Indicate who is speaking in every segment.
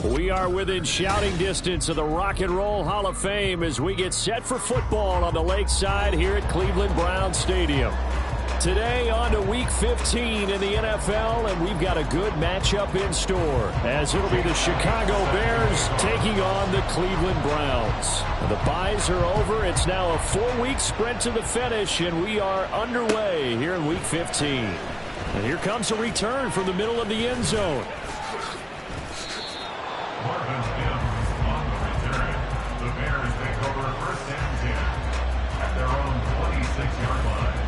Speaker 1: We are within shouting distance of the Rock and Roll Hall of Fame as we get set for football on the lakeside here at Cleveland Browns Stadium. Today on to Week 15 in the NFL, and we've got a good matchup in store as it'll be the Chicago Bears taking on the Cleveland Browns. The byes are over. It's now a 4-week sprint to the finish, and we are underway here in Week 15. And here comes a return from the middle of the end zone.
Speaker 2: On the return, the Bears take over first and 10 at their own 26-yard line.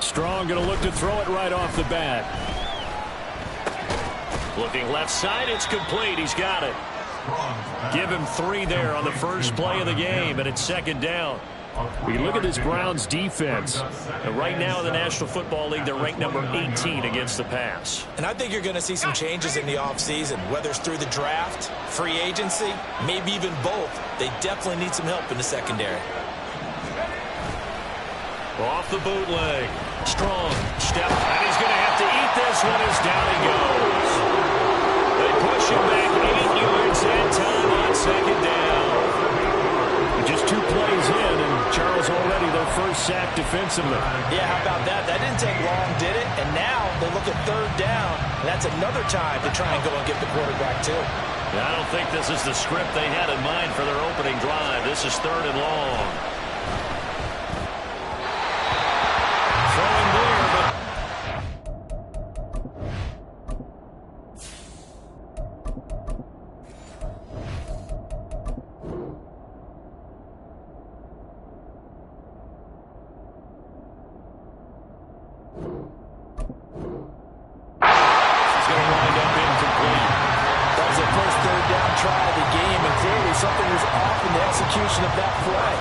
Speaker 1: Strong going to look to throw it right off the bat. Looking left side, it's complete. He's got it. Give him 3 there on the first play of the game, and it's second down. We look at this Browns defense. And right now in the National Football League, they're ranked number 18 against the pass.
Speaker 3: And I think you're going to see some changes in the offseason, whether it's through the draft, free agency, maybe even both. They definitely need some help in the secondary.
Speaker 1: Off the bootleg. Strong step. And he's going to have to eat this one as down he goes. They push him back 8 yards that time on second down. Just 2 plays in, and Charles already their first sack defensively.
Speaker 3: Yeah, how about that? That didn't take long, did it? And now they look at third down, and that's another time to try and go and get the quarterback, too.
Speaker 1: Yeah, I don't think this is the script they had in mind for their opening drive. This is third and long. Throwing there, but...
Speaker 3: Of that play.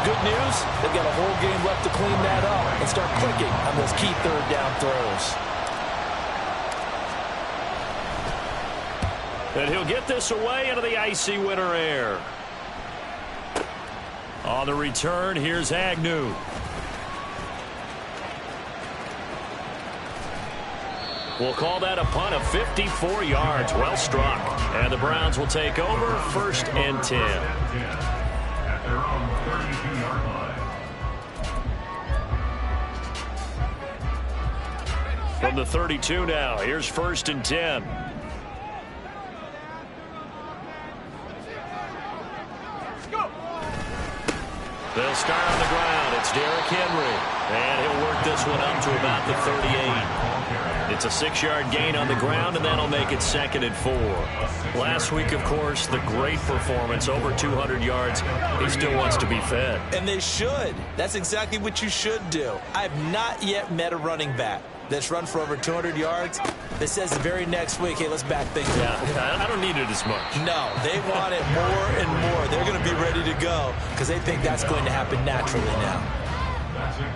Speaker 3: Good news, they've got a whole game left to clean that up and start clicking on those key third down throws.
Speaker 1: And he'll get this away into the icy winter air. On the return, here's Agnew. We'll call that a punt of 54 yards. Well struck. And the Browns will take over first and 10.
Speaker 2: At their own 32-yard line.
Speaker 1: From the 32 now, here's first and 10. They'll start on the ground. It's Derrick Henry. And he'll work this one up to about the 38. It's a 6-yard gain on the ground, and that'll make it second and 4. Last week, of course, the great performance, over 200 yards. He still wants to be fed.
Speaker 3: And they should. That's exactly what you should do. I have not yet met a running back that's run for over 200 yards that says the very next week, hey, let's back things up.
Speaker 1: Yeah, I don't need it as much.
Speaker 3: No, they want it more and more. They're going to be ready to go because they think that's going to happen naturally now.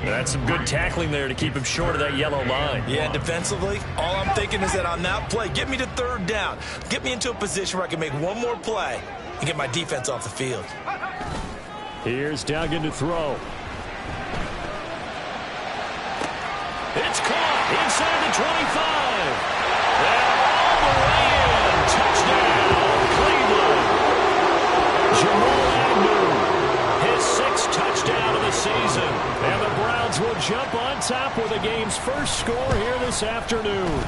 Speaker 1: That's some good tackling there to keep him short of that yellow line.
Speaker 3: Yeah, defensively, all I'm thinking is that on that play, get me to third down. Get me into a position where I can make one more play and get my defense off the field.
Speaker 1: Here's Duggan to throw. It's caught inside the 25. And all the way in. Touchdown, Cleveland. Jamal Agnew, his 6th touchdown of the season. And the Browns will jump on top with the game's first score here this afternoon.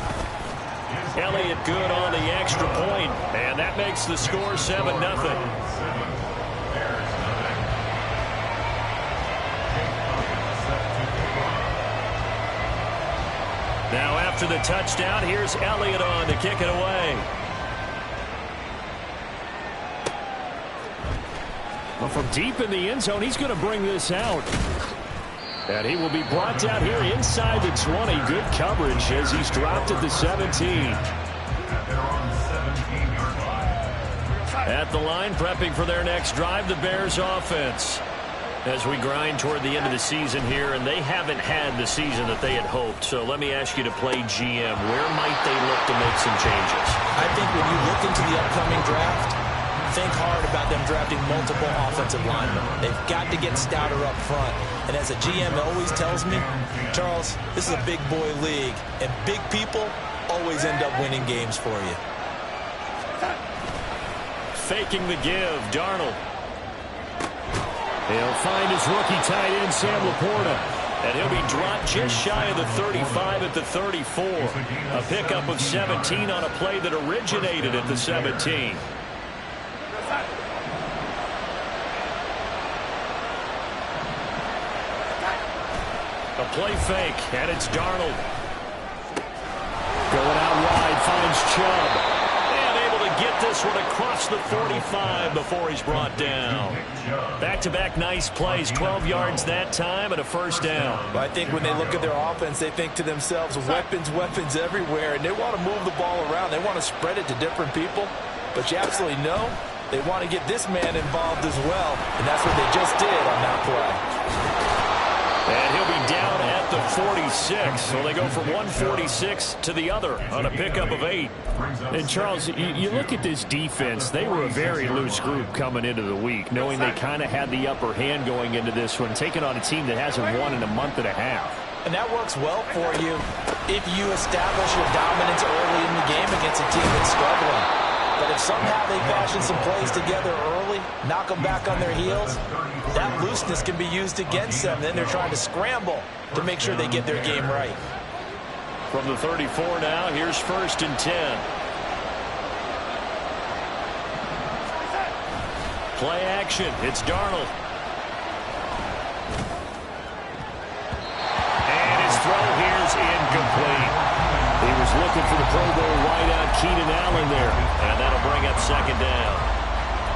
Speaker 1: Elliott good on the extra point, and that makes the score 7-0. Now after the touchdown, here's Elliott on to kick it away. Well, from deep in the end zone, he's going to bring this out. And he will be brought down here inside the 20. Good coverage as he's dropped at the 17. At the line, prepping for their next drive, the Bears offense. As we grind toward the end of the season here, and they haven't had the season that they had hoped. So let me ask you to play GM. Where might they look to make some changes?
Speaker 3: I think when you look into the upcoming draft, think hard about them drafting multiple offensive linemen. They've got to get stouter up front. And as a GM always tells me, Charles, this is a big boy league, and big people always end up winning games for you.
Speaker 1: Faking the give, Darnold. He'll find his rookie tight end, Sam Laporta. And he'll be dropped just shy of the 35 at the 34. A pickup of 17 on a play that originated at the 17. A play fake, and it's Darnold. Going out wide, finds Chubb. Get this one across the 45 before he's brought down. Back-to-back nice plays, 12 yards that time and a first down.
Speaker 3: Well, I think when they look at their offense, they think to themselves, weapons, weapons everywhere, and they want to move the ball around. They want to spread it to different people, but you absolutely know they want to get this man involved as well, and that's what they just did on that play.
Speaker 1: And he'll be down at the 46. So they go from 146 to the other on a pickup of 8. And, Charles, you look at this defense. They were a very loose group coming into the week, knowing they kind of had the upper hand going into this one, taking on a team that hasn't won in a month and a half.
Speaker 3: And that works well for you if you establish your dominance early in the game against a team that's struggling. But if somehow they fashion some plays together early, knock them back on their heels, that looseness can be used against them. Then they're trying to scramble to make sure they get their game right.
Speaker 1: From the 34 now, here's 1st and 10. Play action. It's Darnold. And his throw here's incomplete. He was looking for the Pro Bowl wideout Keenan Allen there, and that'll bring up 2nd down.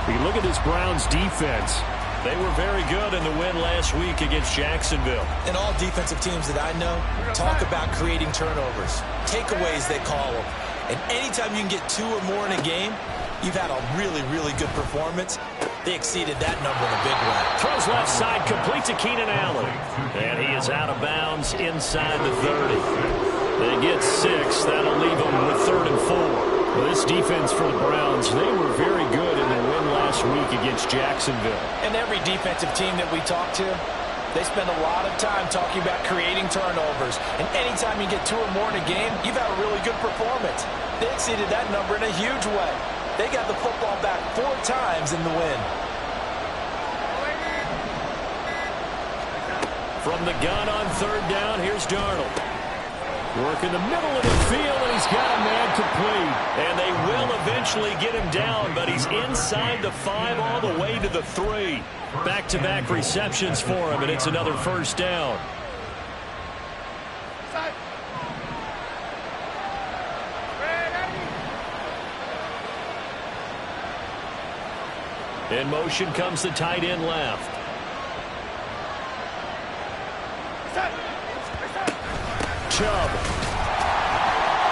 Speaker 1: We look at this Browns defense. They were very good in the win last week against Jacksonville.
Speaker 3: And all defensive teams that I know talk about creating turnovers. Takeaways, they call them. And anytime you can get 2 or more in a game, you've had a really, really good performance. They exceeded that number in a big way.
Speaker 1: Throws left side, complete to Keenan Allen. And he is out of bounds inside the 30. They get 6. That'll leave them with 3rd and 4. Well, this defense for the Browns, they were very good in their win last week against Jacksonville.
Speaker 3: And every defensive team that we talk to, they spend a lot of time talking about creating turnovers. And anytime you get 2 or more in a game, you've had a really good performance. They exceeded that number in a huge way. They got the football back 4 times in the win.
Speaker 1: From the gun on 3rd down, here's Darnold. Work in the middle of the field, and he's got a man complete. And they will eventually get him down, but he's inside the 5 all the way to the 3. Back-to-back receptions for him, and it's another first down. In motion comes the tight end left. Chubb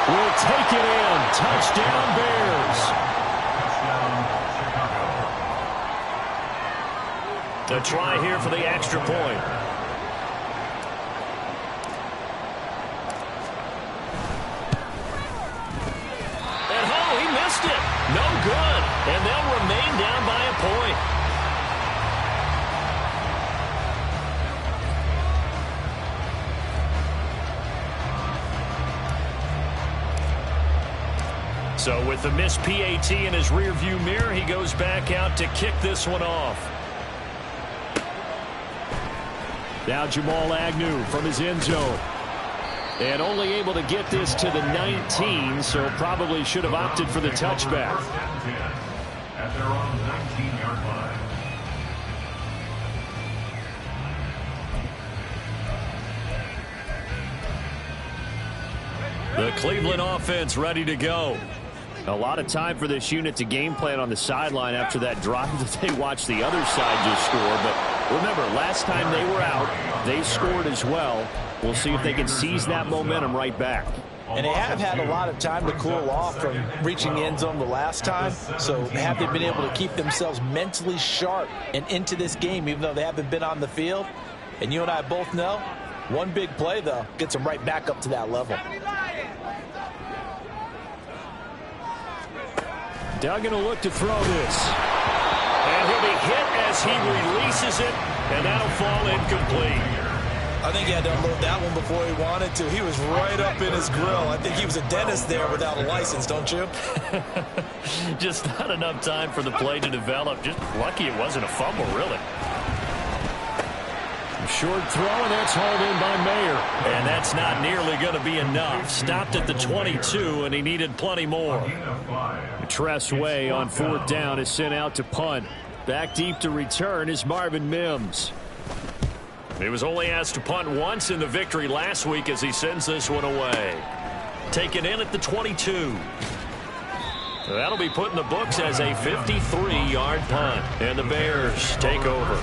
Speaker 1: will take it in. Touchdown, Bears. A try here for the extra point. And he missed it. No good. And they'll remain down by a point. So with the missed PAT in his rearview mirror, he goes back out to kick this one off. Now Jamal Agnew from his end zone. And only able to get this to the 19, so probably should have opted for the touchback.
Speaker 2: At their own 19-yard line.
Speaker 1: The Cleveland offense ready to go. A lot of time for this unit to game plan on the sideline after that drive that they watched the other side just score. But remember, last time they were out, they scored as well. We'll see if they can seize that momentum right back.
Speaker 3: And they have had a lot of time to cool off from reaching the end zone the last time. So have they been able to keep themselves mentally sharp and into this game, even though they haven't been on the field? And you and I both know, one big play, though, gets them right back up to that level.
Speaker 1: Duggan will look to throw this. he'll be hit as he releases it, and that'll fall incomplete.
Speaker 3: I think he had to unload that one before he wanted to. He was right up in his grill. I think he was a dentist there without a license, don't you?
Speaker 1: Just not enough time for the play to develop. Just lucky it wasn't a fumble, really. Short throw, and that's hauled in by Mayer. And that's not nearly going to be enough. Stopped at the 22, and he needed plenty more. Tressway on 4th down is sent out to punt. Back deep to return is Marvin Mims. He was only asked to punt once in the victory last week as he sends this one away. Taken in at the 22. That'll be put in the books as a 53-yard punt. And the Bears take over.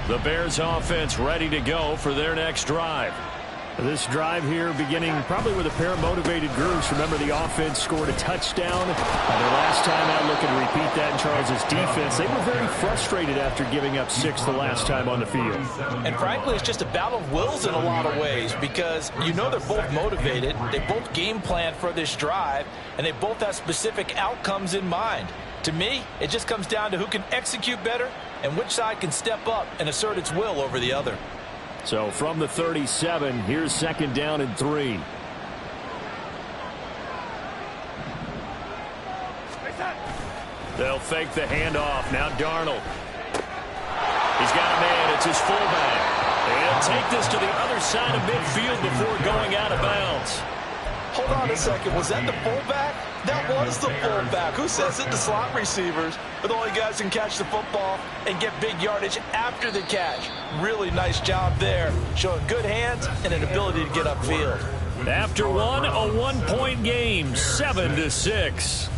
Speaker 1: The Bears offense ready to go for their next drive. This drive here beginning probably with a pair of motivated groups. Remember, the offense scored a touchdown. Their last time out, looking to repeat that in Charles' defense. They were very frustrated after giving up 6 the last time on the field.
Speaker 3: And frankly, it's just a battle of wills in a lot of ways because you know they're both motivated. They both game plan for this drive, and they both have specific outcomes in mind. To me, it just comes down to who can execute better and which side can step up and assert its will over the other.
Speaker 1: So from the 37, here's 2nd down and 3. They'll fake the handoff. Now Darnold. He's got a man. It's his fullback. And he'll take this to the other side of midfield before going out of bounds.
Speaker 3: Hold on a second. Was that the fullback? That was the fullback. Who says it? The slot receivers are the only guys who can catch the football and get big yardage after the catch. Really nice job there, showing good hands and an ability to get upfield.
Speaker 1: After one, a 1-point game, 7-6.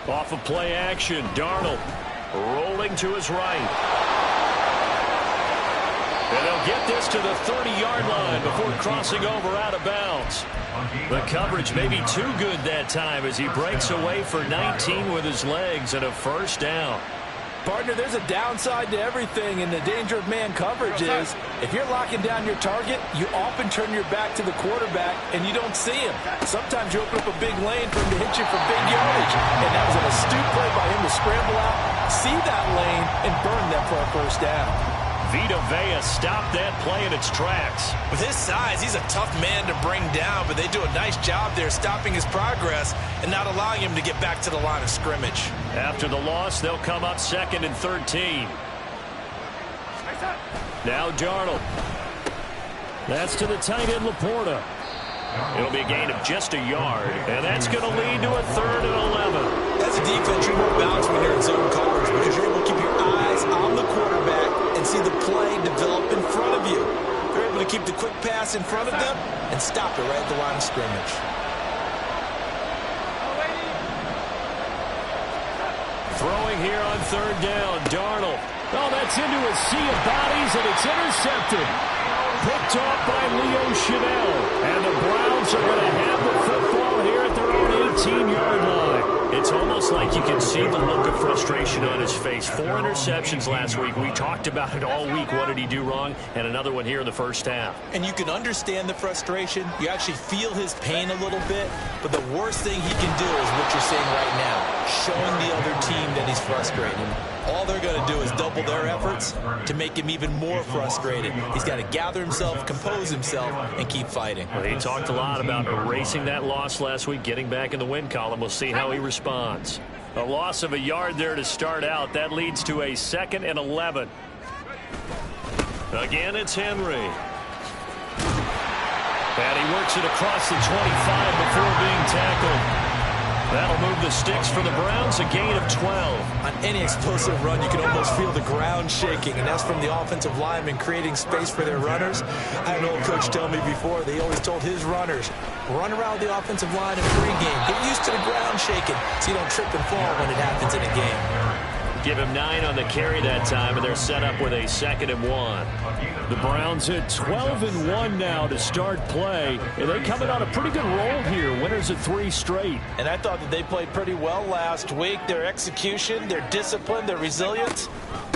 Speaker 1: Off of play action, Darnold rolling to his right. And they'll get this to the 30-yard line before crossing over out of bounds. The coverage may be too good that time as he breaks away for 19 with his legs and a 1st down.
Speaker 3: Partner, there's a downside to everything, and the danger of man coverage is if you're locking down your target, you often turn your back to the quarterback and you don't see him. Sometimes you open up a big lane for him to hit you for big yardage, and that was an astute play by him to scramble out, see that lane, and burn them for a 1st down.
Speaker 1: Vita Vea stopped that play in its tracks.
Speaker 3: With his size, he's a tough man to bring down, but they do a nice job there stopping his progress and not allowing him to get back to the line of scrimmage.
Speaker 1: After the loss, they'll come up 2nd and 13. Now Darnold. That's to the tight end, Laporta. It'll be a gain of just a yard, and that's going to lead to a 3rd and 11.
Speaker 3: As a defense, you're more balanced when you're in zone coverage because you're able to keep your eyes on the quarterback and see the play develop in front of you. They're able to keep the quick pass in front of them and stop it right at the line of scrimmage.
Speaker 1: Throwing here on 3rd down, Darnold. Oh, that's into a sea of bodies, and it's intercepted. Picked off by Leo Chanel. And the Browns are going to have the football here at their own 18-yard line. It's almost like you can see the look of frustration on his face. 4 interceptions last week. We talked about it all week. What did he do wrong? And another one here in the 1st half.
Speaker 3: And you can understand the frustration. You actually feel his pain a little bit. But the worst thing he can do is what you're saying right now, showing the other team that he's frustrated. All they're going to do is double their efforts to make him even more frustrated. He's got to gather himself, compose himself, and keep fighting.
Speaker 1: Well, he talked a lot about erasing that loss last week, getting back in the win column. We'll see how he responds. A loss of a yard there to start out. That leads to a 2nd and 11. Again, it's Henry. And he works it across the 25 before being tackled. That'll move the sticks for the Browns, a gain of 12.
Speaker 3: On any explosive run, you can almost feel the ground shaking, and that's from the offensive linemen creating space for their runners. I had an old coach tell me before, they always told his runners, run around the offensive line in pregame. Get used to the ground shaking so you don't trip and fall when it happens in a game.
Speaker 1: Give him 9 on the carry that time, and they're set up with a 2nd and 1. The Browns at 12-1 now to start play. And they coming on a pretty good roll here. Winners of 3 straight.
Speaker 3: And I thought that they played pretty well last week. Their execution, their discipline, their resilience,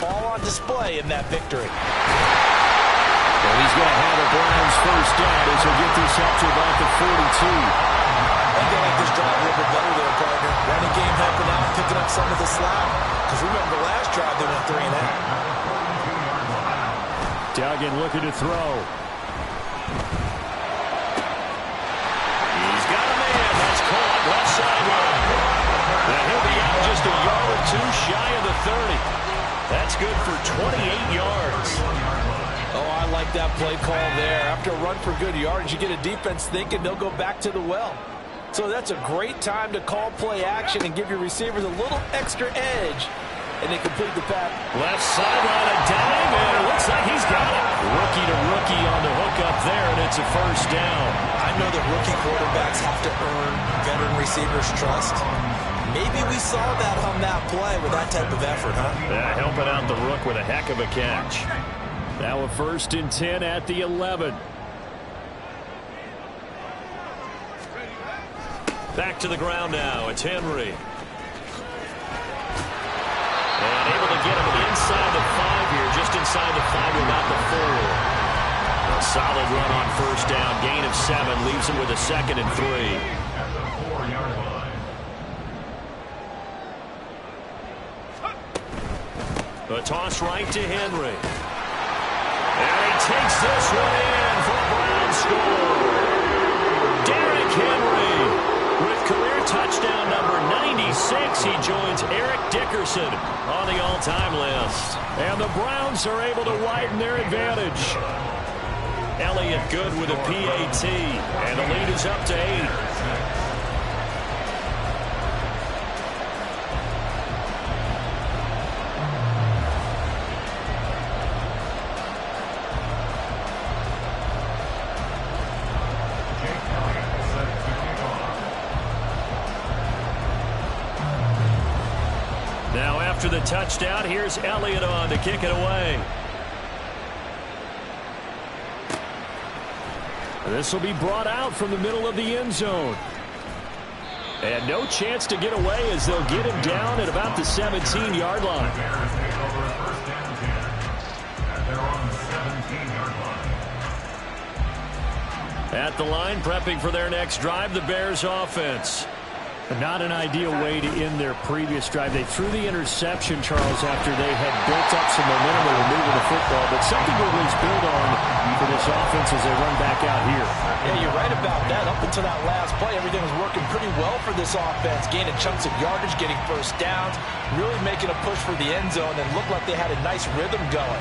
Speaker 3: all on display in that victory.
Speaker 1: And he's going to have a Browns first down as he'll get this up to about the 42.
Speaker 3: I think they like this drive a little bit better there, partner. Running game helping out, picking up some of the slack. Because remember, the last drive they went 3 and out.
Speaker 1: Duggan looking to throw. He's got a man. That's caught left sideline. And he'll be out just a yard or 2 shy of the 30. That's good for 28 yards.
Speaker 3: Oh, I like that play call there. After a run for good yards, you get a defense thinking they'll go back to the well. So that's a great time to call play action and give your receivers a little extra edge. And they complete the pass.
Speaker 1: Left sideline, a dime, and it looks like he's got it. Rookie to rookie on the hook up there, and it's a first down.
Speaker 3: I know that rookie quarterbacks have to earn veteran receivers' trust. Maybe we saw that on that play with that type of effort, huh?
Speaker 1: Yeah, helping out the rook with a heck of a catch. Now a 1st and 10 at the 11. Back to the ground now. It's Henry. And able to get him inside the 5 here, just inside the 5 without the 4. A solid run on first down. Gain of 7 leaves him with a 2nd and 3.
Speaker 2: At the 4-yard line.
Speaker 1: A toss right to Henry. And he takes this one in for a Browns score. Derrick Henry with career touchdown number 96. He joins Eric Dickerson on the all-time list. And the Browns are able to widen their advantage. Elliott good with a PAT. And the lead is up to 8. Now after the touchdown, here's Elliott on to kick it away. This will be brought out from the middle of the end zone. And no chance to get away as they'll get him down at about the 17-yard line.
Speaker 2: The Bears take over a 1st and 10 at their own 17-yard line.
Speaker 1: At the line, prepping for their next drive, the Bears offense. Not an ideal way to end their previous drive. They threw the interception, Charles, after they had built up some momentum and were moving the football, but something to at least build on for this offense as they run back out here.
Speaker 3: Yeah, you're right about that. Up until that last play, everything was working pretty well for this offense, gaining chunks of yardage, getting first downs, really making a push for the end zone, and looked like they had a nice rhythm going.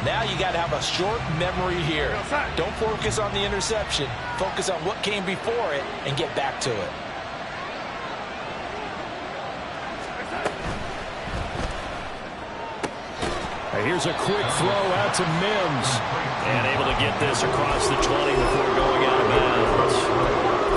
Speaker 3: Now you got to have a short memory here. Don't focus on the interception. Focus on what came before it and get back to it.
Speaker 1: Here's a quick throw out to Mims. And able to get this across the 20 before going out of bounds.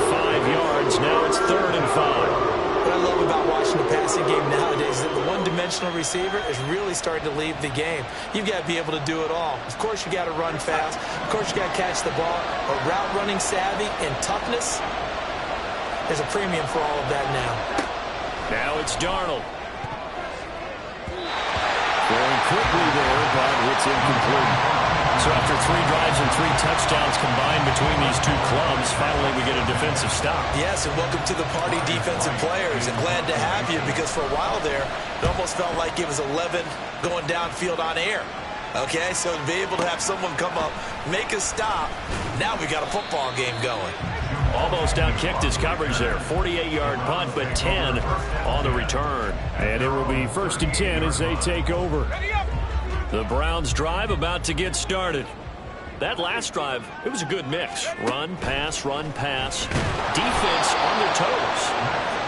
Speaker 1: 5 yards. Now it's 3rd and 5.
Speaker 3: What I love about watching the passing game nowadays is that the one-dimensional receiver is really starting to leave the game. You've got to be able to do it all. Of course, you got to run fast. Of course, you got to catch the ball. But route running savvy and toughness, there's a premium for all of that now.
Speaker 1: Now it's Darnold. Going quickly there, but it's incomplete. So after 3 drives and 3 touchdowns combined between these two clubs, finally we get a defensive stop.
Speaker 3: Yes, and welcome to the party, defensive players, and glad to have you, because for a while there, it almost felt like it was 11 going downfield on air. Okay, so to be able to have someone come up, make a stop, now we got a football game going.
Speaker 1: Almost outkicked his coverage there. 48-yard punt, but 10 on the return. And it will be 1st and 10 as they take over. The Browns drive about to get started. That last drive, it was a good mix. Run, pass, defense on their toes.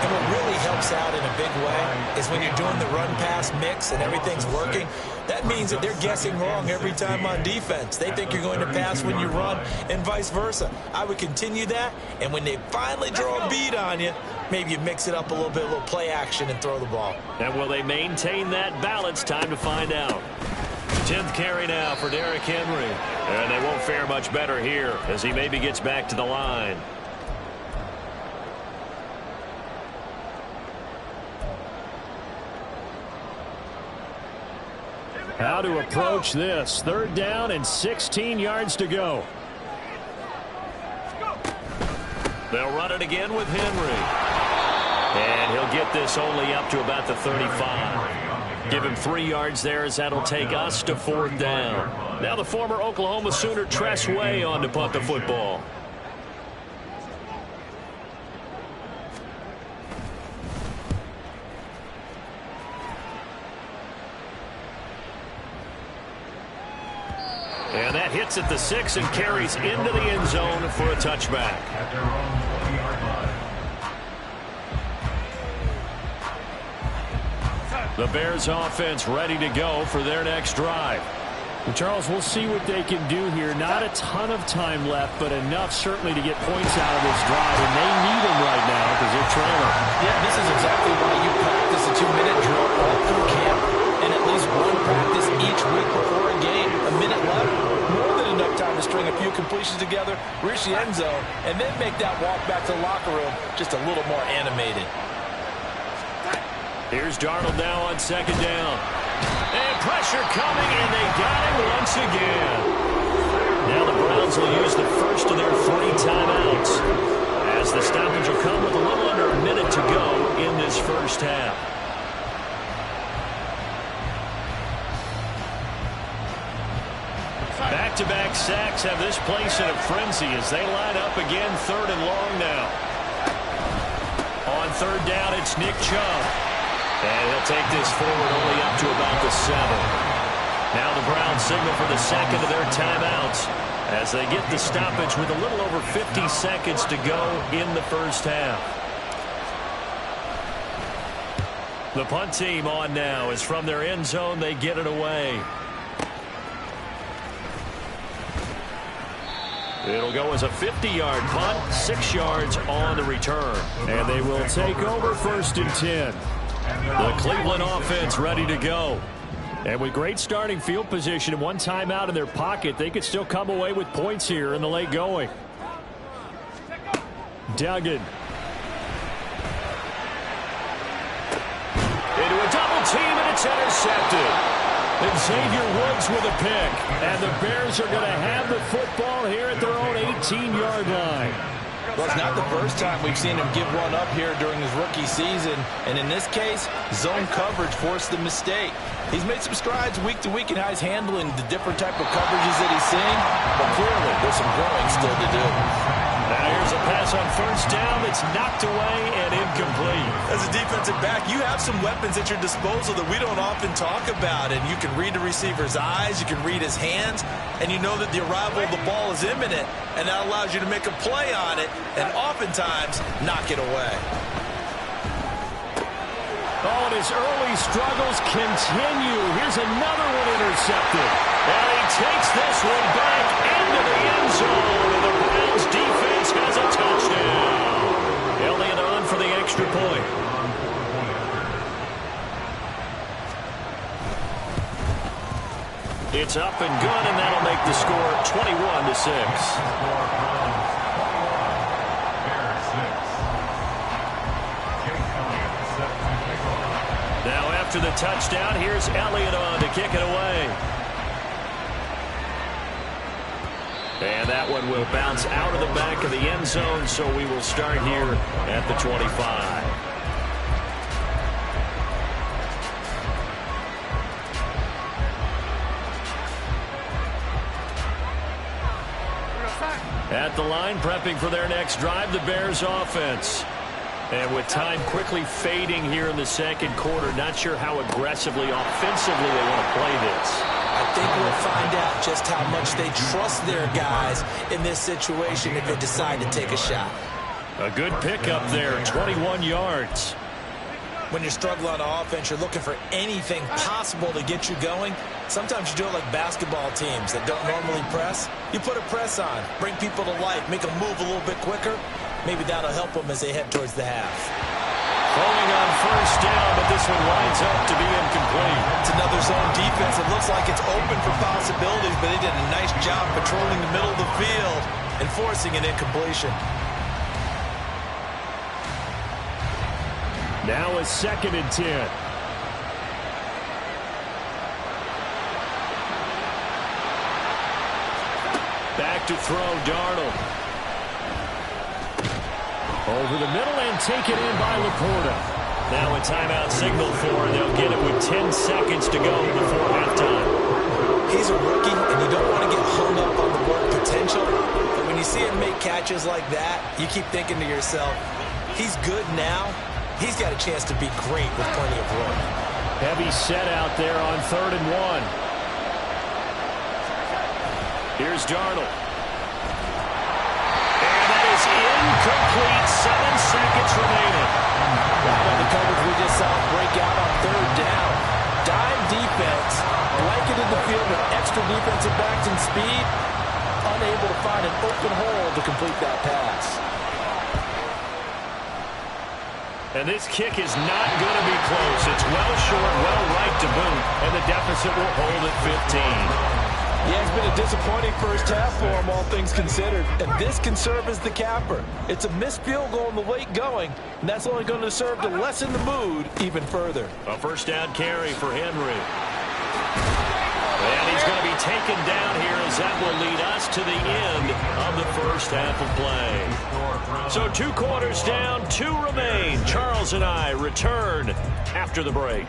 Speaker 3: And what really helps out in a big way is when you're doing the run-pass mix and everything's working, that means that they're guessing wrong every time on defense. They think you're going to pass when you run and vice versa. I would continue that, and when they finally draw a bead on you, maybe you mix it up a little play action and throw the ball.
Speaker 1: And will they maintain that balance? Time to find out. 10th carry now for Derrick Henry. And they won't fare much better here as he maybe gets back to the line. How to approach this. 3rd down and 16 yards to go. They'll run it again with Henry. And he'll get this only up to about the 35. Give him 3 yards there as that'll take us to 4th down. Now the former Oklahoma Sooner Tress Way on to punt the football. And that hits at the 6 and carries into the end zone for a touchback.
Speaker 2: At their own 20-yard line.
Speaker 1: The Bears offense ready to go for their next drive. Well, Charles, we'll see what they can do here. Not a ton of time left, but enough certainly to get points out of this drive, and they need them right now because they're trailing.
Speaker 3: Yeah, this is exactly why you practice a 2-minute drill all through camp and at least one practice each week before a game. A minute left, more than enough time to string a few completions together, reach the end zone, and then make that walk back to the locker room just a little more animated.
Speaker 1: Here's Darnold now on 2nd down. And pressure coming, and they got him once again. Now the Browns will use the first of their 3 timeouts, as the stoppage will come with a little under a minute to go in this first half. Back-to-back sacks have this place in a frenzy as they line up again 3rd and long now. On 3rd down, it's Nick Chubb. And he'll take this forward only up to about the 7. Now the Browns signal for the second of their timeouts as they get the stoppage with a little over 50 seconds to go in the first half. The punt team on now as from their end zone they get it away. It'll go as a 50-yard punt, 6 yards on the return. And they will take over 1st and 10. The Cleveland offense ready to go. And with great starting field position and 1 timeout in their pocket, they could still come away with points here in the late going. Duggan. Into a double team, and it's intercepted. And Xavier Woods with a pick. And the Bears are going to have the football here at their own 18-yard line.
Speaker 3: Well, it's not the first time we've seen him give one up here during his rookie season. And in this case, zone coverage forced the mistake. He's made some strides week to week in how he's handling the different type of coverages that he's seeing. But clearly, there's some growing still to do.
Speaker 1: Now here's a pass on 1st down that's knocked away and incomplete.
Speaker 3: As a defensive back, you have some weapons at your disposal that we don't often talk about. And you can read the receiver's eyes, you can read his hands, and you know that the arrival of the ball is imminent. And that allows you to make a play on it and oftentimes knock it away.
Speaker 1: Oh, and his early struggles continue. Here's another one intercepted. And he takes this one back into the end zone. And the Browns defense has a touchdown. Elliott on for the extra point. It's up and good, and that'll make the score 21-6. Now after the touchdown, here's Elliott on to kick it away. And that one will bounce out of the back of the end zone, so we will start here at the 25. At the line, prepping for their next drive, the Bears offense. And with time quickly fading here in the second quarter, not sure how aggressively, offensively they want to play this.
Speaker 3: I think we'll find out just how much they trust their guys in this situation if they decide to take a shot.
Speaker 1: A good pickup there, 21 yards.
Speaker 3: When you struggle on offense, you're looking for anything possible to get you going. Sometimes you do it like basketball teams that don't normally press. You put a press on, bring people to life, make them move a little bit quicker. Maybe that'll help them as they head towards the half.
Speaker 1: Throwing on first down, but this one winds up to be incomplete.
Speaker 3: It's another zone defense. It looks like it's open for possibilities, but they did a nice job patrolling the middle of the field and forcing an incompletion.
Speaker 1: Now a 2nd and 10. Back to throw, Darnold. Over the middle and taken in by Laporta. Now a timeout signal for, and they'll get it with 10 seconds to go before halftime.
Speaker 3: He's a rookie, and you don't want to get hung up on the word potential. But when you see him make catches like that, you keep thinking to yourself, he's good now. He's got a chance to be great with plenty of room.
Speaker 1: Heavy set out there on 3rd and 1. Here's Darnold. And that is incomplete. 7 seconds remaining.
Speaker 3: Right on the coverage we just saw break out on 3rd down. Dime defense, blanketed the field with extra defensive backs and speed. Unable to find an open hole to complete that pass.
Speaker 1: And this kick is not going to be close. It's well short, well right to boot, and the deficit will hold at 15.
Speaker 3: Yeah, it's been a disappointing first half for him, all things considered. And this can serve as the capper. It's a missed field goal in the late going, and that's only going to serve to lessen the mood even further.
Speaker 1: A first down carry for Henry. And he's going to be taken down here as that will lead us to the end of the first half of play. So 2 quarters down, 2 remain. Charles and I return after the break.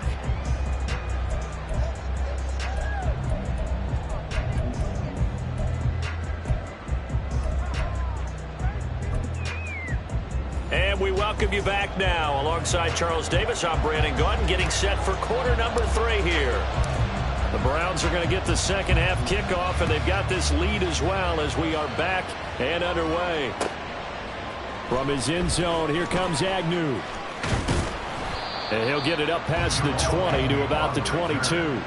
Speaker 1: And we welcome you back now. Alongside Charles Davis, I'm Brandon Gaudin, getting set for quarter number 3 here. The Browns are going to get the second half kickoff, and they've got this lead as well as we are back and underway. From his end zone, here comes Agnew. And he'll get it up past the 20 to about the 22.
Speaker 2: The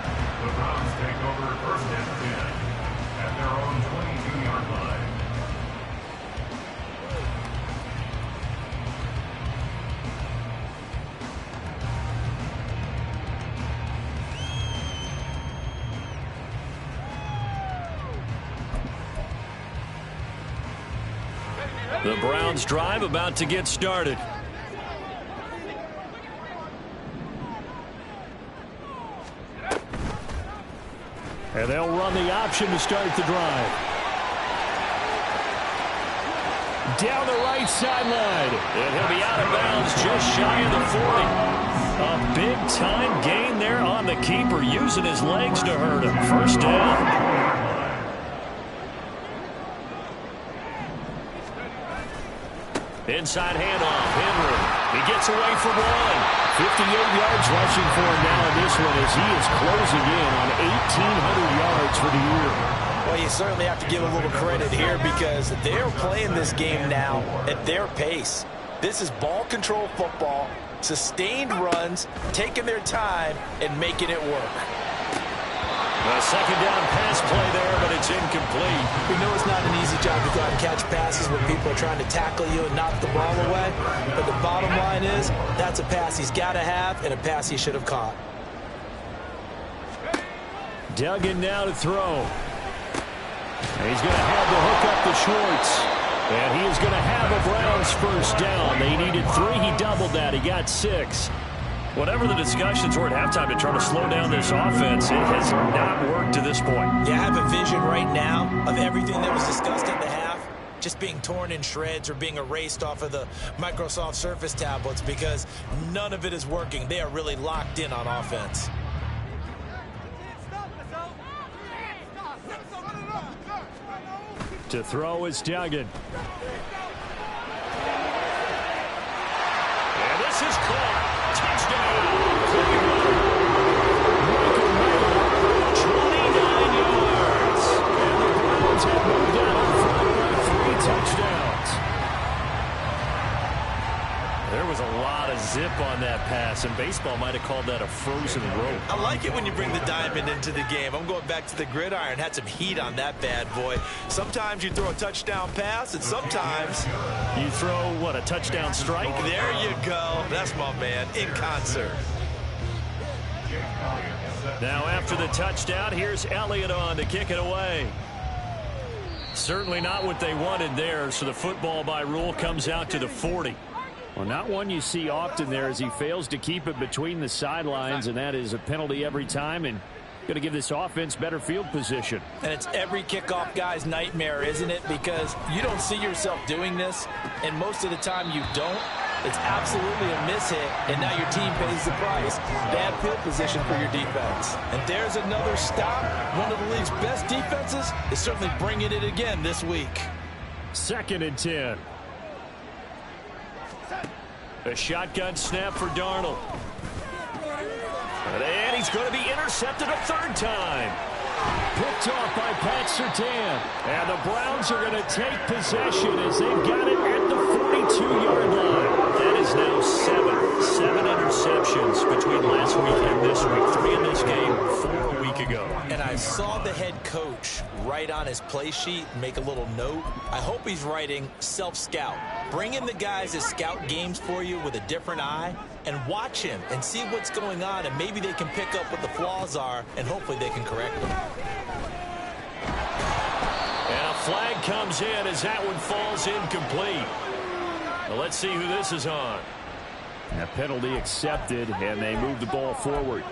Speaker 2: Browns take over 1st and 10 at their own 22-yard line.
Speaker 1: The Browns drive about to get started. And they'll run the option to start the drive. Down the right sideline. And he'll be out of bounds just shy of the 40. A big-time gain there on the keeper, using his legs to hurt him. First down. Inside handoff, Henry. He gets away from 1. 58 yards rushing for him now in this one as he is closing in on 1,800 yards for the year.
Speaker 3: Well, you certainly have to give a little credit here because they're playing this game now at their pace. This is ball control football, sustained runs, taking their time, and making it work.
Speaker 1: A second down pass play there, but it's incomplete.
Speaker 3: We know it's not an easy job to go out and catch passes when people are trying to tackle you and knock the ball away. But the bottom line is, that's a pass he's got to have and a pass he should have caught.
Speaker 1: Duggan now to throw. And he's going to have to hook up to Schwartz. And he is going to have a Browns first down. They needed 3. He doubled that. He got 6. Whatever the discussions were at halftime to try to slow down this offense, it has not worked to this point.
Speaker 3: Yeah, I have a vision right now of everything that was discussed at the half just being torn in shreds or being erased off of the Microsoft Surface tablets because none of it is working. They are really locked in on offense.
Speaker 1: To throw is Duggan. And this is caught. Touchdown. 29 yards. And the Browns have moved down front by 3 touchdowns. There was a lot of a zip on that pass, and baseball might have called that a frozen rope.
Speaker 3: I like it when you bring the diamond into the game. I'm going back to the gridiron. Had some heat on that bad boy. Sometimes you throw a touchdown pass, and sometimes
Speaker 1: you throw, what, a touchdown strike?
Speaker 3: There you go. That's my man, in concert.
Speaker 1: Now after the touchdown, here's Elliott on to kick it away. Certainly not what they wanted there, so the football by rule comes out to the 40. Well, not one you see often there as he fails to keep it between the sidelines, and that is a penalty every time, and going to give this offense better field position.
Speaker 3: And it's every kickoff guy's nightmare, isn't it? Because you don't see yourself doing this, and most of the time you don't. It's absolutely a mishit, and now your team pays the price. Bad field position for your defense. And there's another stop. One of the league's best defenses is certainly bringing it again this week.
Speaker 1: 2nd and 10. A shotgun snap for Darnold. And he's going to be intercepted a 3rd time. Picked off by Pat Surtain. And the Browns are going to take possession as they've got it at the 42-yard line. That is now 7 interceptions between last week and this week. 3 in this game, 4 a week ago.
Speaker 3: And I saw the head coach write on his play sheet, make a little note. I hope he's writing self-scout. Bring in the guys that scout games for you with a different eye and watch him and see what's going on, and maybe they can pick up what the flaws are, and hopefully they can correct them.
Speaker 1: And a flag comes in as that one falls incomplete. Well, let's see who this is on. A penalty accepted, and they move the ball forward.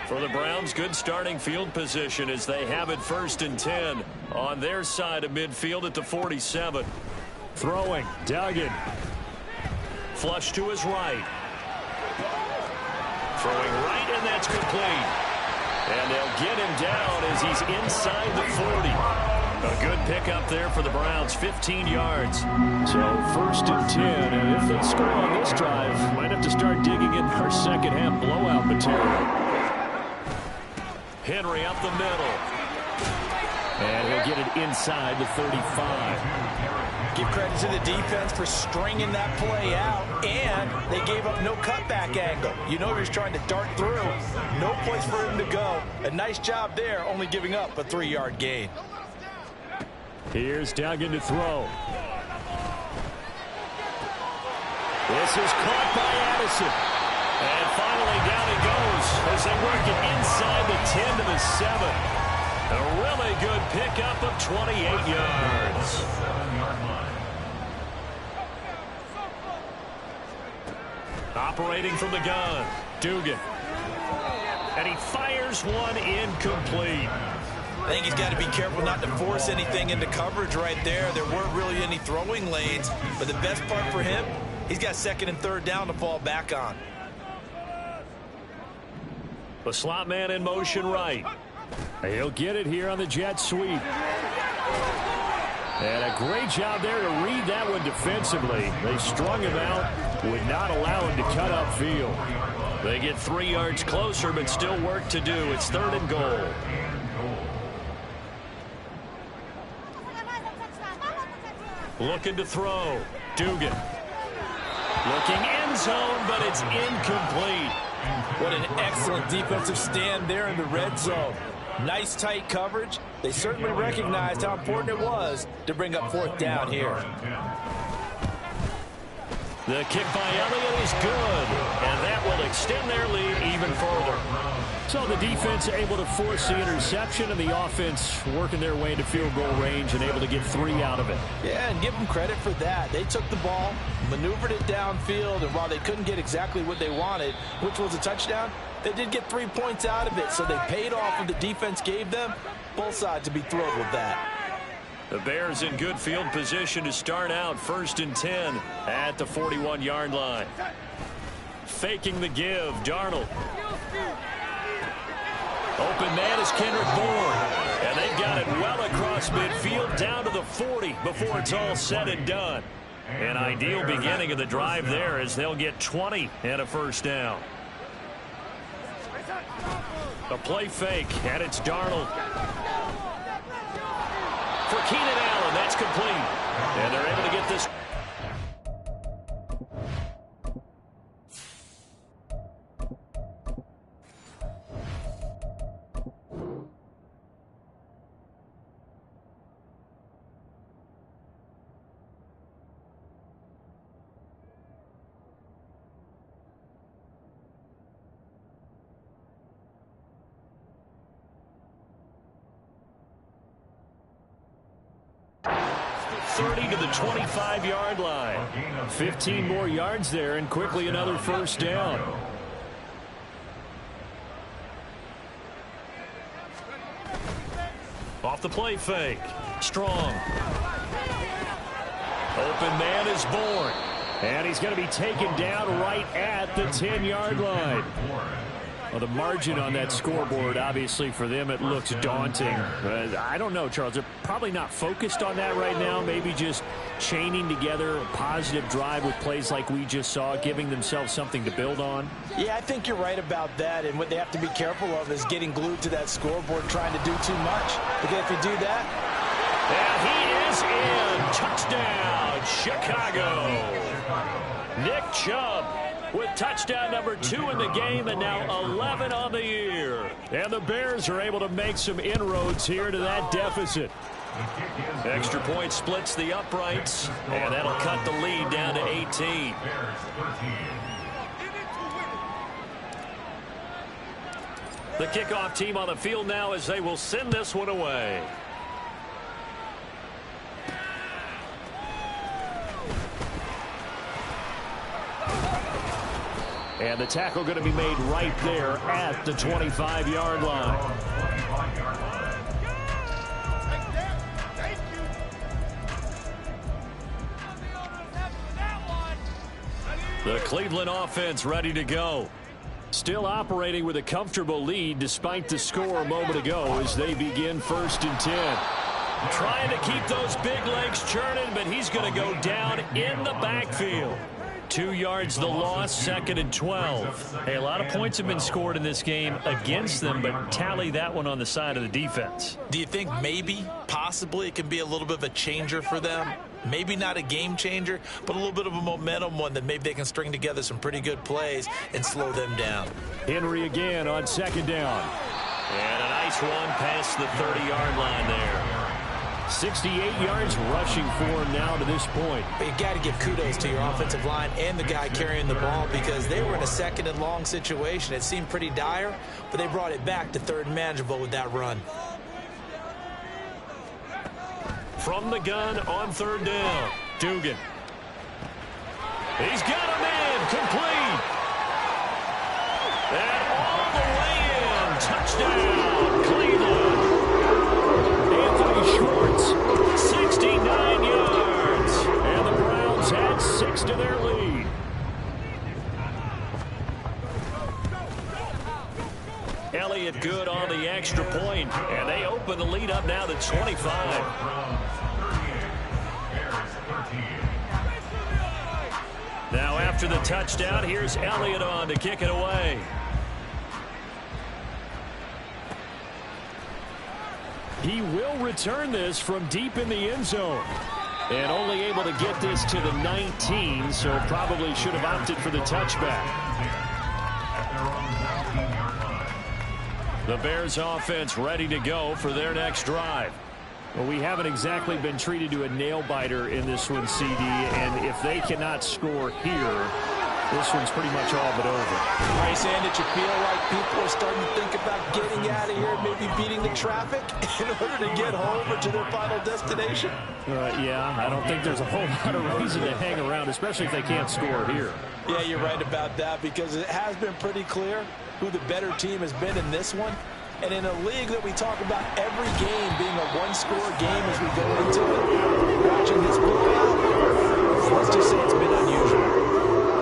Speaker 1: For the Browns, good starting field position as they have it 1st and 10 on their side of midfield at the 47. Throwing, Duggan. Flush to his right. Throwing right, and that's complete. And they'll get him down as he's inside the 40. A good pickup there for the Browns, 15 yards. So 1st and 10, and if they score on this drive, might have to start digging in our second half blowout material. Henry up the middle. And he'll get it inside the 35.
Speaker 3: Give credit to the defense for stringing that play out, and they gave up no cutback angle. You know he was trying to dart through. No place for him to go. A nice job there, only giving up a 3-yard gain.
Speaker 1: Here's Duggan to throw. This is caught by Addison. And finally down he goes as they work it inside the 10 to the 7. A really good pickup of 28 yards. Operating from the gun, Dugan. And he fires one incomplete.
Speaker 3: I think he's got to be careful not to force anything into coverage right there. There weren't really any throwing lanes, but the best part for him, he's got 2nd and 3rd down to fall back on.
Speaker 1: The slot man in motion right. He'll get it here on the jet sweep. And a great job there to read that one defensively. They strung him out, would not allow him to cut upfield. They get 3 yards closer, but still work to do. It's 3rd and goal. Looking to throw. Dugan. Looking end zone, but it's incomplete.
Speaker 3: What an excellent defensive stand there in the red zone. Nice tight coverage. They certainly recognized how important it was to bring up 4th down here.
Speaker 1: The kick by Elliott is good, and that will extend their lead even further. So the defense able to force the interception, and the offense working their way into field goal range and able to get 3 out of it.
Speaker 3: Yeah, and give them credit for that. They took the ball, maneuvered it downfield, and while they couldn't get exactly what they wanted, which was a touchdown, they did get 3 points out of it, so they paid off what the defense gave them. Both sides to be thrilled with that.
Speaker 1: The Bears in good field position to start out 1st and 10 at the 41-yard line. Faking the give, Darnold. Open man is Kendrick Bourne. And they've got it well across midfield down to the 40 before it's all said and done. An ideal beginning of the drive there as they'll get 20 and a 1st down. A play fake, and it's Darnold. For Keenan Allen, that's complete. And they're able to get this. 30 to the 25-yard line. 15 more yards there, and quickly another first down. Off the play fake. Strong. Open man is born. And he's going to be taken down right at the 10-yard line. Well, the margin on that scoreboard, obviously, for them, it looks daunting. I don't know, Charles. They're probably not focused on that right now. Maybe just chaining together a positive drive with plays like we just saw, giving themselves something to build on.
Speaker 3: Yeah, I think you're right about that. And what they have to be careful of is getting glued to that scoreboard, trying to do too much. Because if you do that...
Speaker 1: And he is in. Touchdown, Chicago. Nick Chubb with touchdown number 2 in the game, and now 11 on the year. And the Bears are able to make some inroads here to that deficit. Extra point splits the uprights, and that'll cut the lead down to 18. The kickoff team on the field now as they will send this one away. And the tackle going to be made right there at the 25-yard line. The Cleveland offense ready to go. Still operating with a comfortable lead despite the score a moment ago as they begin 1st and 10. Trying to keep those big legs churning, but he's going to go down in the backfield. 2 yards the loss, 2nd and 12.
Speaker 4: Hey, a lot of points have been scored in this game against them, but tally that one on the side of the defense.
Speaker 3: Do you think maybe, possibly, it can be a little bit of a changer for them? Maybe not a game changer, but a little bit of a momentum one that maybe they can string together some pretty good plays and slow them down.
Speaker 1: Henry again on 2nd down. And a nice one past the 30-yard line there. 68 yards rushing for him now to this point.
Speaker 3: But you got to give kudos to your offensive line and the guy carrying the ball because they were in a 2nd and long situation. It seemed pretty dire, but they brought it back to 3rd and manageable with that run.
Speaker 1: From the gun on 3rd down, Dugan. He's got him in, complete. And all the way in, touchdown, Cleveland. Anthony Schwartz, 69 yards. And the Browns add 6 to their lead. Elliott good on the extra point, and they open the lead up now to 25. Now after the touchdown, here's Elliott on to kick it away. He will return this from deep in the end zone. And only able to get this to the 19, so probably should have opted for the touchback. The Bears offense ready to go for their next drive. Well, we haven't exactly been treated to a nail-biter in this one, CD, and if they cannot score here, this one's pretty much all but over.
Speaker 3: Bryce, and did you feel like people are starting to think about getting out of here and maybe beating the traffic in order to get home or to their final destination?
Speaker 1: Yeah, I don't think there's a whole lot of reason to hang around, especially if they can't score here.
Speaker 3: Yeah, you're right about that because it has been pretty clear who the better team has been in this one. And in a league that we talk about every game being a one-score game as we go into it, watching this blowout, let's just say it's been unusual.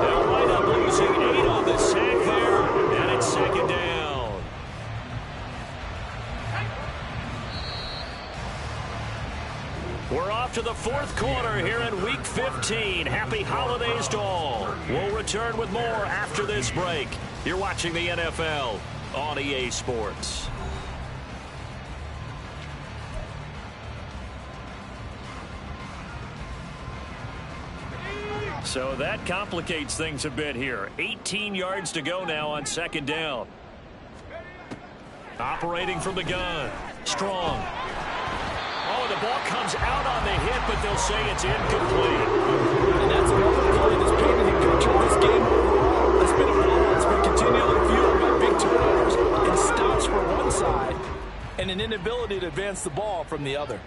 Speaker 1: They'll wind up losing 8 on the sack there, and it's 2nd down. We're off to the 4th quarter here in Week 15. Happy holidays to all. We'll return with more after this break. You're watching the NFL on EA Sports. So that complicates things a bit here. 18 yards to go now on 2nd down. Operating from the gun. Strong. Oh, the ball comes out on the hit, but they'll say it's incomplete.
Speaker 3: And that's another play that's painted a picture of this game overall. It's been a ball that's been continually fueled by big turnovers and stops for one side and an inability to advance the ball from the other.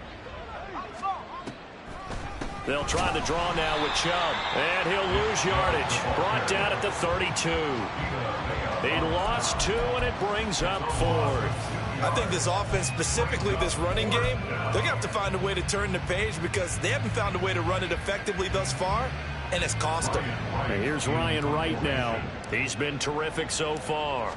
Speaker 1: They'll try the draw now with Chubb. And he'll lose yardage. Brought down at the 32. He lost 2, and it brings up 4th.
Speaker 3: I think this offense, specifically this running game, they're going to have to find a way to turn the page because they haven't found a way to run it effectively thus far, and it's cost them.
Speaker 1: And here's Ryan Wright now. He's been terrific so far.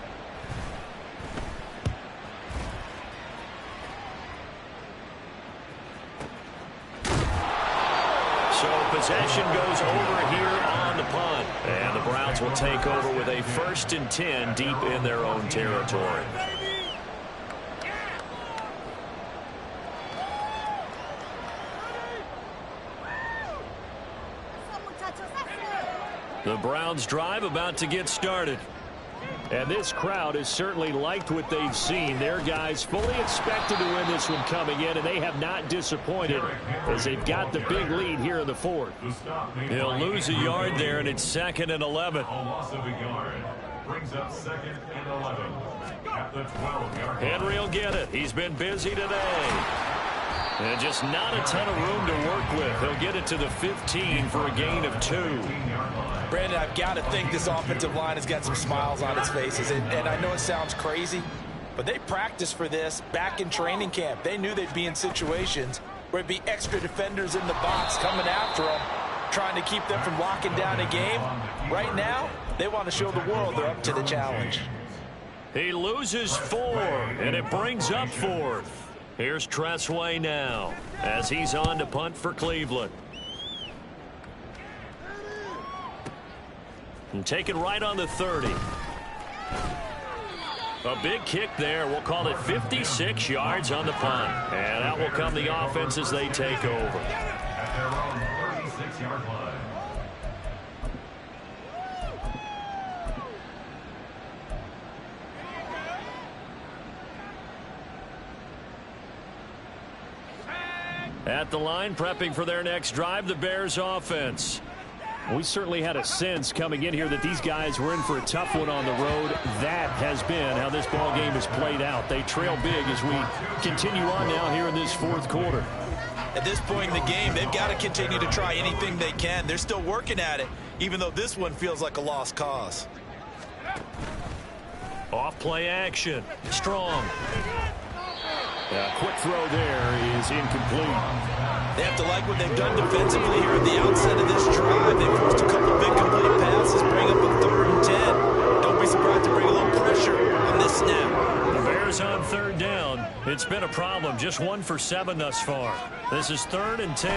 Speaker 1: So possession goes over here on the punt. And the Browns will take over with a 1st and 10 deep in their own territory. The Browns drive about to get started. And this crowd has certainly liked what they've seen. Their guys fully expected to win this one coming in, and they have not disappointed as they've got the big lead here in the 4th. He'll lose a yard there, and it's 2nd and 11.
Speaker 2: A loss of a yard brings up 2nd and 11 at the 12-yard line.
Speaker 1: Henry will get it. He's been busy today. And just not a ton of room to work with. He'll get it to the 15 for a gain of 2.
Speaker 3: Brandon, I've got to think this offensive line has got some smiles on its faces. And I know it sounds crazy, but they practiced for this back in training camp. They knew they'd be in situations where it'd be extra defenders in the box coming after them, trying to keep them from locking down a game. Right now, they want to show the world they're up to the challenge.
Speaker 1: He loses 4, and it brings up 4th. Here's Tressway now as he's on to punt for Cleveland. And take it right on the 30. A big kick there. We'll call it 56 yards on the punt. And out will come the offense as they take over.
Speaker 2: At their own 36-yard line.
Speaker 1: At the line, prepping for their next drive, the Bears offense. We certainly had a sense coming in here that these guys were in for a tough one on the road. That has been how this ball game has played out. They trail big as we continue on now here in this 4th quarter.
Speaker 3: At this point in the game, they've got to continue to try anything they can. They're still working at it, even though this one feels like a lost cause.
Speaker 1: Off play action. Strong. Quick throw there is incomplete.
Speaker 3: They have to like what they've done defensively here at the outset of this drive. They forced a couple big complete passes, bring up a 3rd and 10. Don't be surprised to bring a little pressure on this snap.
Speaker 1: The Bears on 3rd down. It's been a problem. Just 1 for 7 thus far. This is 3rd and 10.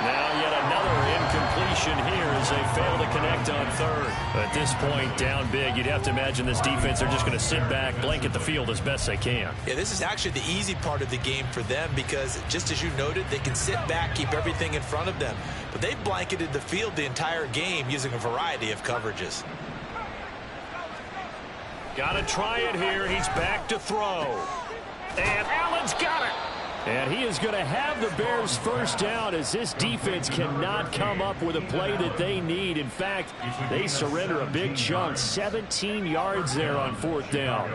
Speaker 1: Now yet another incompletion here as they fail to connect on 3rd. At this point, down big, you'd have to imagine this defense are just going to sit back, blanket the field as best they can.
Speaker 3: Yeah, this is actually the easy part of the game for them because, just as you noted, they can sit back, keep everything in front of them. But they've blanketed the field the entire game using a variety of coverages.
Speaker 1: Got to try it here. He's back to throw. And Allen's got it. And he is going to have the Bears' 1st down as this defense cannot come up with a play that they need. In fact, they surrender a big chunk, 17 yards there on 4th down.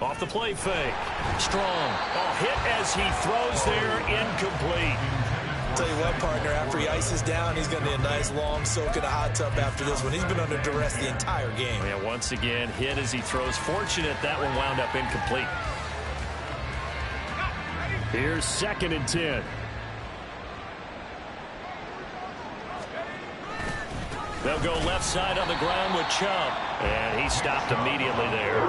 Speaker 1: Off the play fake. Strong. Oh, hit as he throws there, incomplete.
Speaker 3: Tell you what, partner, after he ices down, he's going to need a nice long soak in a hot tub after this one. He's been under duress the entire game.
Speaker 1: Yeah, once again, hit as he throws. Fortunate that one wound up incomplete. Here's 2nd and 10. They'll go left side on the ground with Chubb. And he stopped immediately there.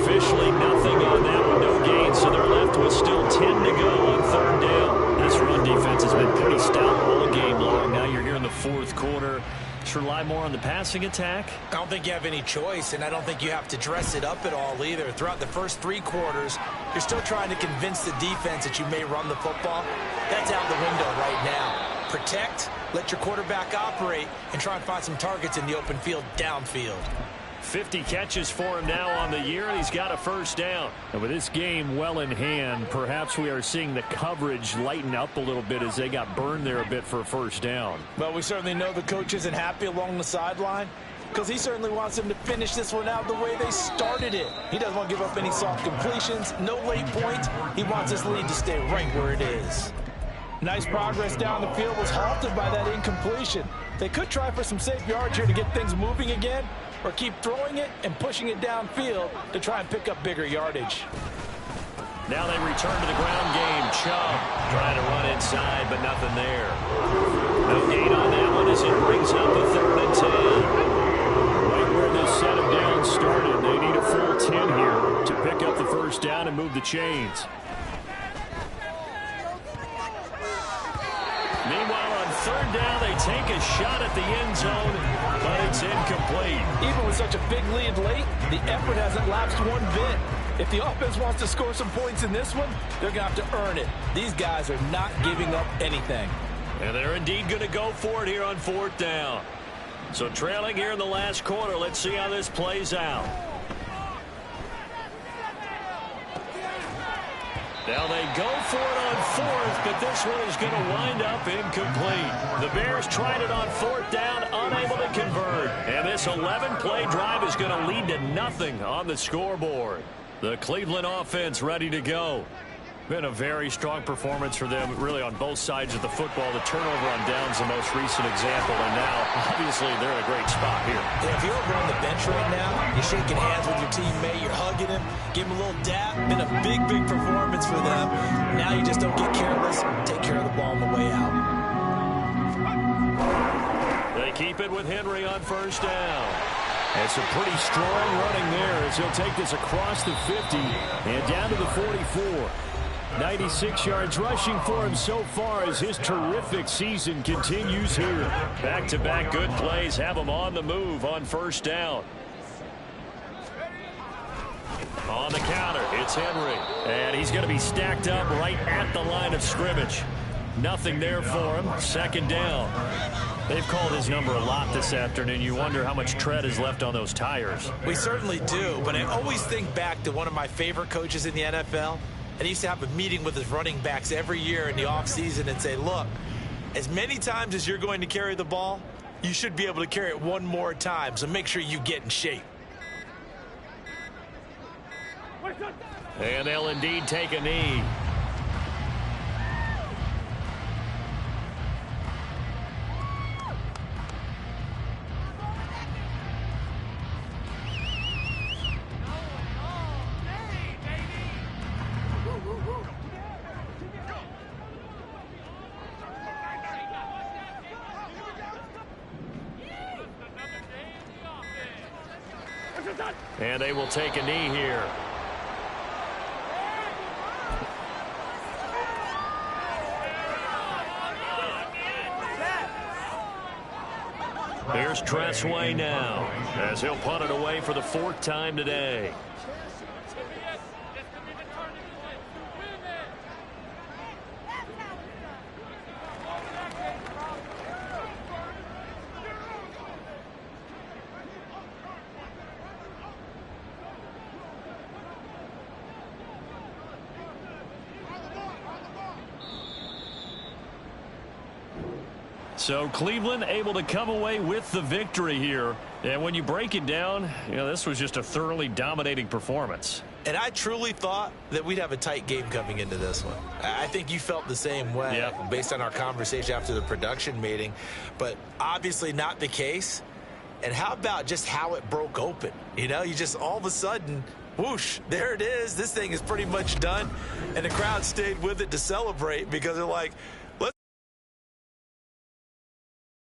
Speaker 1: Officially nothing on that one, no gain, so they're left with still 10 to go on 3rd down. This run defense has been pretty stout all game long. Now you're here in the 4th quarter. Just rely more on the passing attack?
Speaker 3: I don't think you have any choice, and I don't think you have to dress it up at all either. Throughout the first 3 quarters, you're still trying to convince the defense that you may run the football. That's out the window right now. Protect, let your quarterback operate, and try and find some targets in the open field downfield.
Speaker 1: 50 catches for him now on the year, and he's got a 1st down. And with this game well in hand, perhaps we are seeing the coverage lighten up a little bit as they got burned there a bit for a 1st down.
Speaker 3: Well, we certainly know the coach isn't happy along the sideline. because he certainly wants them to finish this one out the way they started it. He doesn't want to give up any soft completions, no late points. He wants his lead to stay right where it is. Nice progress down the field was halted by that incompletion. They could try for some safe yards here to get things moving again, or keep throwing it and pushing it downfield to try and pick up bigger yardage.
Speaker 1: Now they return to the ground game. Chubb trying to run inside, but nothing there. No gain on that one as it brings up a 3rd and 10. Right where this set of downs started, they need a full 10 here to pick up the first down and move the chains. Meanwhile, on 3rd down, they take a shot at the end zone, but it's incomplete.
Speaker 3: Even with such a big lead late, the effort hasn't lapsed one bit. If the offense wants to score some points in this one, they're going to have to earn it. These guys are not giving up anything.
Speaker 1: And they're indeed going to go for it here on 4th down. So trailing here in the last quarter, let's see how this plays out. Now they go for it on 4th, but this one is going to wind up incomplete. The Bears tried it on 4th down, unable to convert. And this 11-play drive is going to lead to nothing on the scoreboard. The Cleveland offense ready to go. Been a very strong performance for them, really, on both sides of the football. The turnover on downs the most recent example, and now, obviously, they're in a great spot here.
Speaker 3: Yeah, if you're over on the bench right now, you're shaking hands with your teammate, you're hugging him, give him a little dap. Been a big, big performance for them. Now you just don't get careless, take care of the ball on the way out.
Speaker 1: They keep it with Henry on 1st down. And some pretty strong running there as he'll take this across the 50 and down to the 44. 96 yards rushing for him so far as his terrific season continues here. Back-to-back good plays have him on the move on 1st down. On the counter, it's Henry. And he's going to be stacked up right at the line of scrimmage. Nothing there for him. 2nd down. They've called his number a lot this afternoon. You wonder how much tread is left on those tires.
Speaker 3: We certainly do, but I always think back to one of my favorite coaches in the NFL. And he used to have a meeting with his running backs every year in the offseason and say, look, as many times as you're going to carry the ball, you should be able to carry it one more time, so make sure you get in shape.
Speaker 1: And they'll indeed take a knee. And they will take a knee here. Here's Tressway now as he'll punt it away for the 4th time today. So Cleveland able to come away with the victory here. And when you break it down, you know, this was just a thoroughly dominating performance.
Speaker 3: And I truly thought that we'd have a tight game coming into this one. I think you felt the same way based on our conversation after the production meeting. But obviously not the case. And how about just how it broke open? You know, you just all of a sudden, whoosh, there it is. This thing is pretty much done. And the crowd stayed with it to celebrate because they're like,